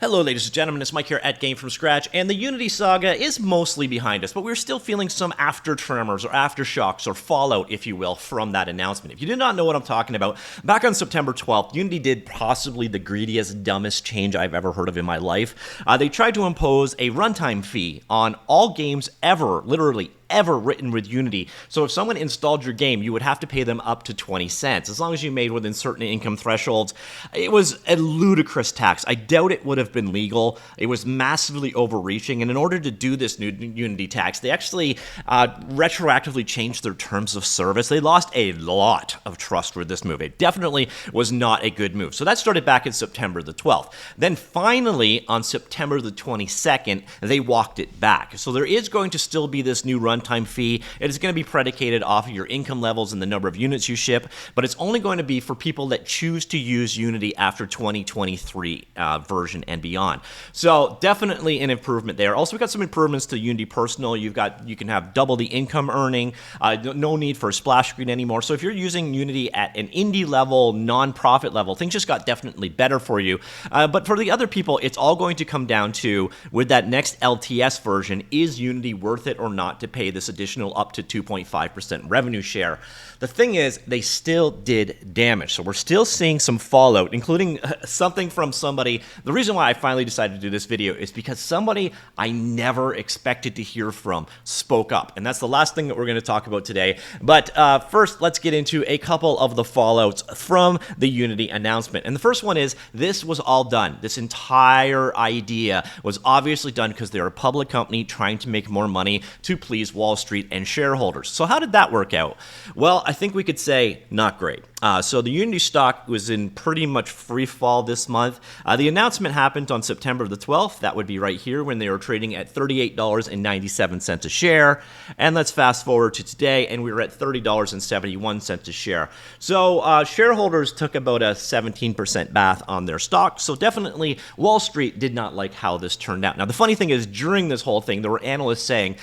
Hello ladies and gentlemen, it's Mike here at Gamefromscratch, and the Unity saga is mostly behind us, but we're still feeling some after tremors or aftershocks or fallout, if you will, from that announcement. If you did not know what I'm talking about, back on September 12th, Unity did possibly the greediest, dumbest change I've ever heard of in my life. They tried to impose a runtime fee on all games ever, literally ever written with Unity. So if someone installed your game, you would have to pay them up to 20 cents, as long as you made within certain income thresholds. It was a ludicrous tax. I doubt it would have been legal. It was massively overreaching, and in order to do this new Unity tax, they actually retroactively changed their terms of service. They lost a lot of trust with this move. It definitely was not a good move. So that started back in September the 12th. Then finally, on September the 22nd, they walked it back. So there is going to still be this new runtime fee. It is going to be predicated off of your income levels and the number of units you ship, but it's only going to be for people that choose to use Unity after 2023 version and beyond. So definitely an improvement there. Also, we got some improvements to Unity Personal. You can have double the income earning, no need for a splash screen anymore. So if you're using Unity at an indie level, non-profit level, things just got definitely better for you. But for the other people, it's all going to come down to, with that next LTS version, is Unity worth it or not to pay this additional up to 2.5% revenue share? The thing is, they still did damage. So we're still seeing some fallout, including something from somebody. The reason why I finally decided to do this video is because somebody I never expected to hear from spoke up. And that's the last thing that we're going to talk about today. But first, let's get into a couple of the fallouts from the Unity announcement. And the first one is, this was all done. This entire idea was obviously done because they're a public company trying to make more money to please Wall Street and shareholders. So how did that work out? Well, I think we could say not great. So the Unity stock was in pretty much free fall this month. The announcement happened on September the 12th. That would be right here when they were trading at $38.97 a share. And let's fast forward to today, and we were at $30.71 a share. So shareholders took about a 17% bath on their stock. So definitely Wall Street did not like how this turned out. Now, the funny thing is, during this whole thing, there were analysts saying,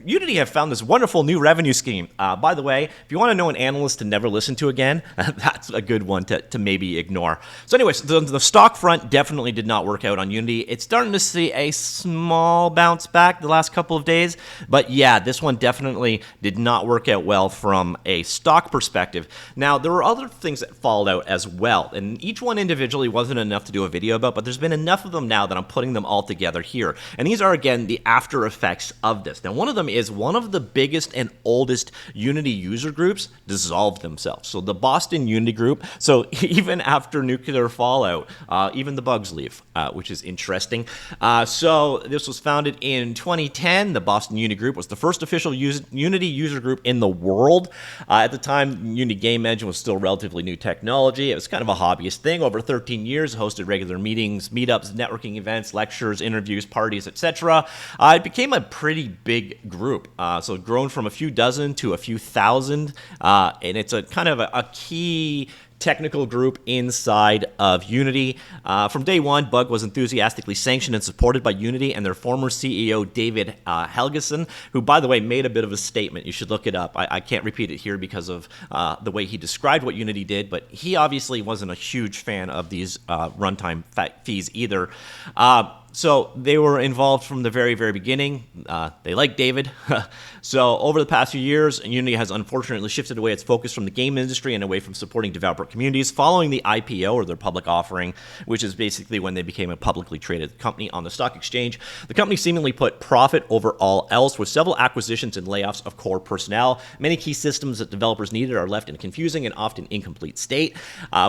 Unity have found this wonderful new revenue scheme. By the way, if you want to know an analyst to never listen to again, that's a good one to maybe ignore. So anyways, the stock front definitely did not work out on Unity. It's starting to see a small bounce back the last couple of days. But yeah, this one definitely did not work out well from a stock perspective. Now, there were other things that followed out as well. And each one individually wasn't enough to do a video about, but there's been enough of them now that I'm putting them all together here. And these are, again, the after effects of this. Now, one of them is one of the biggest and oldest Unity user groups dissolved themselves. So the Boston Unity group, so even after nuclear fallout, even the bugs leave, which is interesting. So this was founded in 2010. The Boston Unity group was the first official Unity user group in the world. At the time, Unity Game Engine was still relatively new technology. It was kind of a hobbyist thing. Over 13 years, hosted regular meetings, meetups, networking events, lectures, interviews, parties, etc. It became a pretty big group. So grown from a few dozen to a few thousand, and it's a kind of a key technical group inside of Unity. From day one, Bug was enthusiastically sanctioned and supported by Unity and their former CEO, David Helgeson, who, by the way, made a bit of a statement. You should look it up. I can't repeat it here because of the way he described what Unity did, but he obviously wasn't a huge fan of these runtime fees either. So they were involved from the very, very beginning. They liked David. So over the past few years, Unity has unfortunately shifted away its focus from the game industry and away from supporting developer communities following the IPO, or their public offering, which is basically when they became a publicly traded company on the stock exchange. The company seemingly put profit over all else, with several acquisitions and layoffs of core personnel. Many key systems that developers needed are left in a confusing and often incomplete state,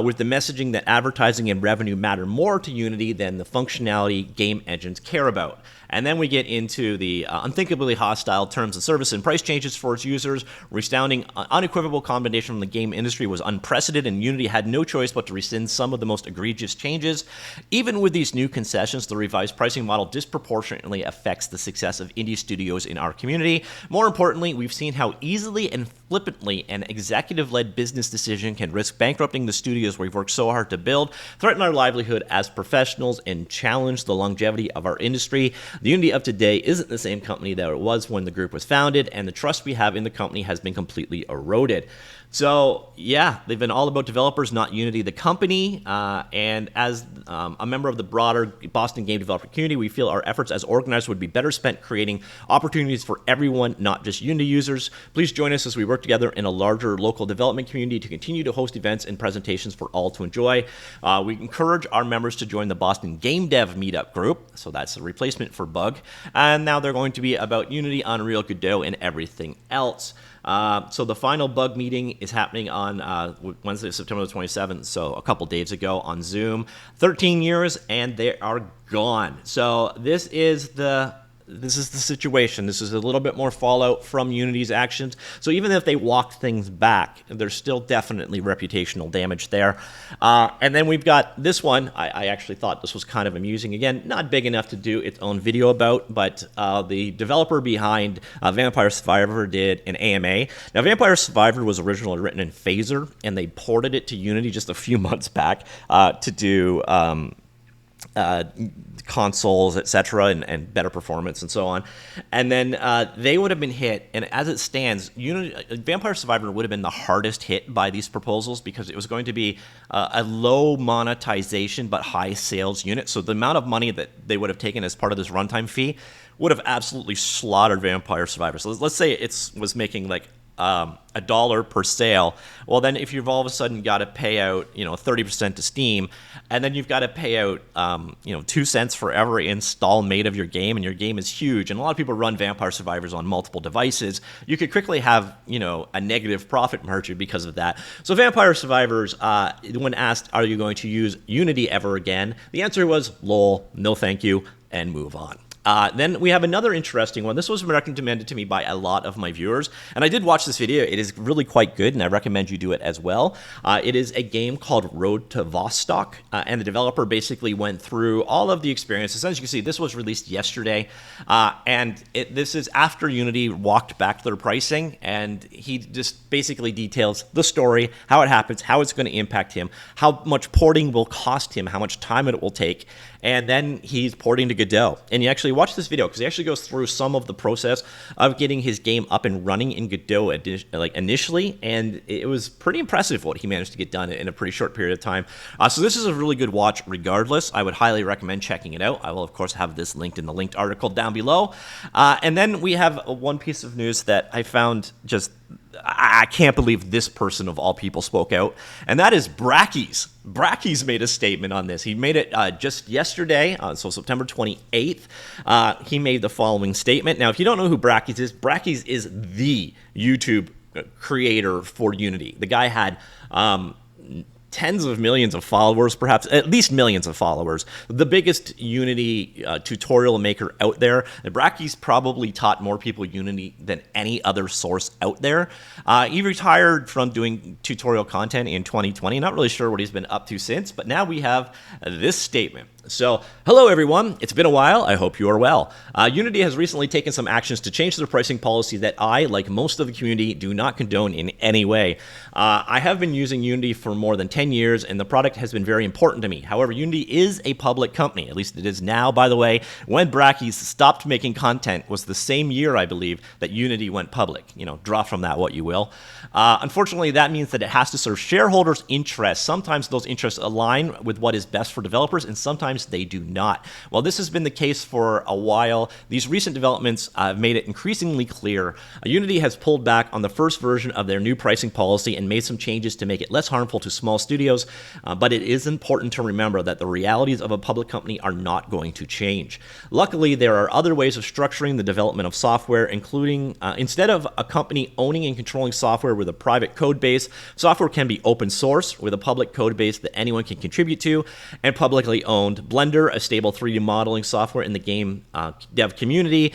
with the messaging that advertising and revenue matter more to Unity than the functionality game engines care about. And then we get into the unthinkably hostile terms of service and price changes for its users. Resounding, unequivocal combination from the game industry was unprecedented, and Unity had no choice but to rescind some of the most egregious changes. Even with these new concessions, the revised pricing model disproportionately affects the success of indie studios in our community. More importantly, we've seen how easily and flippantly an executive-led business decision can risk bankrupting the studios we've worked so hard to build, threaten our livelihood as professionals, and challenge the longevity of our industry. The Unity of today isn't the same company that it was when the group was founded, and the trust we have in the company has been completely eroded. So, yeah, they've been all about developers, not Unity, the company. And as a member of the broader Boston game developer community, we feel our efforts as organizers would be better spent creating opportunities for everyone, not just Unity users. Please join us as we work together in a larger local development community to continue to host events and presentations for all to enjoy. We encourage our members to join the Boston Game Dev Meetup group. So that's a replacement for Bug. And now they're going to be about Unity, Unreal, Godot, and everything else. So the final Bug meeting is happening on Wednesday, September the 27th, so a couple days ago on Zoom. 13 years, and they are gone. So this is the situation. This is a little bit more fallout from Unity's actions. So even if they walked things back, there's still definitely reputational damage there. And then we've got this one. I actually thought this was kind of amusing. Again, not big enough to do its own video about, but the developer behind Vampire Survivor did an AMA. Now, Vampire Survivor was originally written in Phaser, and they ported it to Unity just a few months back to do consoles, etc., and better performance and so on. And then they would have been hit, and as it stands, Vampire Survivor would have been the hardest hit by these proposals because it was going to be a low monetization but high sales unit. So the amount of money that they would have taken as part of this runtime fee would have absolutely slaughtered Vampire Survivor. So let's say it was making like $1 per sale. Well, then if you've all of a sudden got to pay out, 30% to Steam, and then you've got to pay out, 2 cents for every install made of your game, and your game is huge, and a lot of people run Vampire Survivors on multiple devices, you could quickly have, a negative profit margin because of that. So Vampire Survivors, when asked, are you going to use Unity ever again? The answer was, lol, no thank you, and move on. Then we have another interesting one. This was recommended to me by a lot of my viewers, and I did watch this video. It is really quite good, and I recommend you do it as well. It is a game called Road to Vostok, and the developer basically went through all of the experiences. As you can see, this was released yesterday, and this is after Unity walked back their pricing, and he just basically details the story, how it happens, how it's going to impact him, how much porting will cost him, how much time it will take, and then he's porting to Godot. And you actually watch this video because he actually goes through some of the process of getting his game up and running in Godot initially, and it was pretty impressive what he managed to get done in a pretty short period of time. So this is a really good watch regardless. I would highly recommend checking it out. I will, of course, have this linked in the linked article down below. And then we have one piece of news that I found just... I can't believe this person of all people spoke out, and that is Bracky's. Bracky's made a statement on this. He made it just yesterday, so September 28th. He made the following statement. Now, if you don't know who Bracky's is the YouTube creator for Unity. The guy had tens of millions of followers, perhaps at least millions of followers. The biggest Unity tutorial maker out there. Bracky's probably taught more people Unity than any other source out there. He retired from doing tutorial content in 2020. Not really sure what he's been up to since, but now we have this statement. So, hello everyone, it's been a while, I hope you are well. Unity has recently taken some actions to change their pricing policy that I, like most of the community, do not condone in any way. I have been using Unity for more than 10 years, and the product has been very important to me. However, Unity is a public company, at least it is now, by the way. When Bracky's stopped making content was the same year, I believe, that Unity went public. Draw from that what you will. Unfortunately, that means that it has to serve shareholders' interests. Sometimes those interests align with what is best for developers, and sometimes they do not. Well, this has been the case for a while. These recent developments have made it increasingly clear. Unity has pulled back on the first version of their new pricing policy and made some changes to make it less harmful to small studios, but it is important to remember that the realities of a public company are not going to change. Luckily, there are other ways of structuring the development of software, including instead of a company owning and controlling software with a private code base, software can be open source with a public code base that anyone can contribute to, and publicly owned. Blender, a stable 3D modeling software in the game dev community,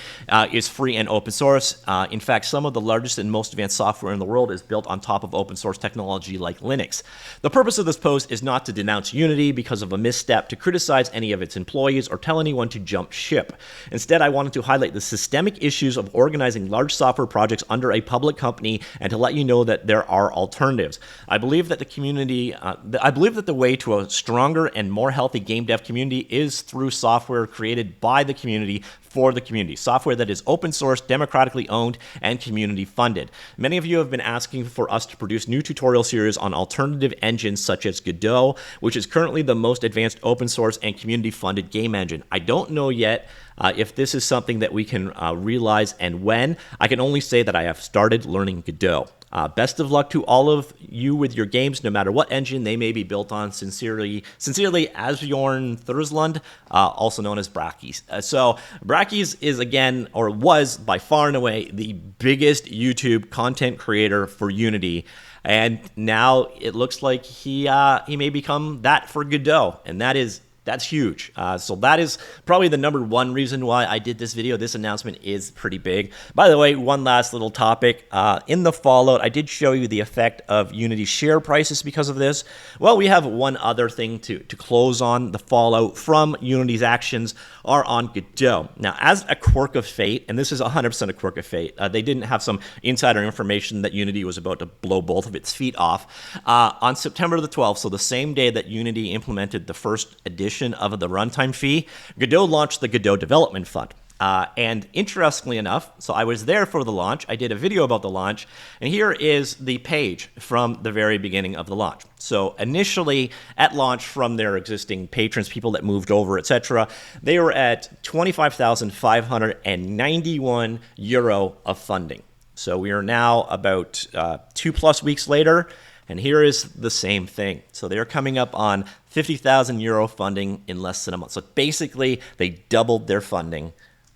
is free and open source. In fact, some of the largest and most advanced software in the world is built on top of open source technology like Linux. The purpose of this post is not to denounce Unity because of a misstep, to criticize any of its employees, or tell anyone to jump ship. Instead, I wanted to highlight the systemic issues of organizing large software projects under a public company and to let you know that there are alternatives. I believe that the way to a stronger and more healthy game dev community community is through software created by the community for the community. Software that is open source, democratically owned, and community funded. Many of you have been asking for us to produce new tutorial series on alternative engines such as Godot, which is currently the most advanced open source and community funded game engine. I don't know yet if this is something that we can realize and when. I can only say that I have started learning Godot. Best of luck to all of you with your games, no matter what engine they may be built on. Sincerely, Asbjorn Thursland, also known as Brackies. So Brackies is again, or was by far and away, the biggest YouTube content creator for Unity. And now it looks like he may become that for Godot, and that's huge. So that is probably the number one reason why I did this video. This announcement is pretty big. By the way, one last little topic. In the Fallout, I did show you the effect of Unity share prices because of this. Well, we have one other thing to close on. The Fallout from Unity's actions are on Godot. Now, as a quirk of fate, and this is 100% a quirk of fate, they didn't have some insider information that Unity was about to blow both of its feet off. On September the 12th, so the same day that Unity implemented the first edition of the runtime fee, Godot launched the Godot Development Fund. And interestingly enough, so I was there for the launch. I did a video about the launch, and here is the page from the very beginning of the launch. So initially, at launch, from their existing patrons, people that moved over, etc., they were at 25,591 euro of funding. So we are now about 2+ weeks later, and here is the same thing. So they're coming up on 50,000 euro funding in less than a month. So basically, they doubled their funding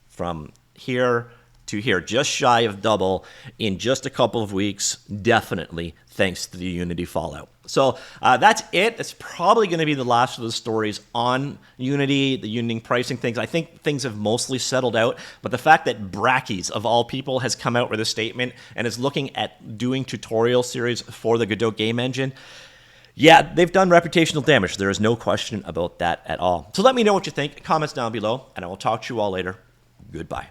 from here to here, just shy of double in just a couple of weeks, definitely thanks to the Unity Fallout. So that's it. It's probably going to be the last of the stories on Unity, the Unity pricing things. I think things have mostly settled out, but the fact that Brackies, of all people, has come out with a statement and is looking at doing tutorial series for the Godot game engine, yeah, they've done reputational damage. There is no question about that at all. So let me know what you think. Comments down below, and I will talk to you all later. Goodbye.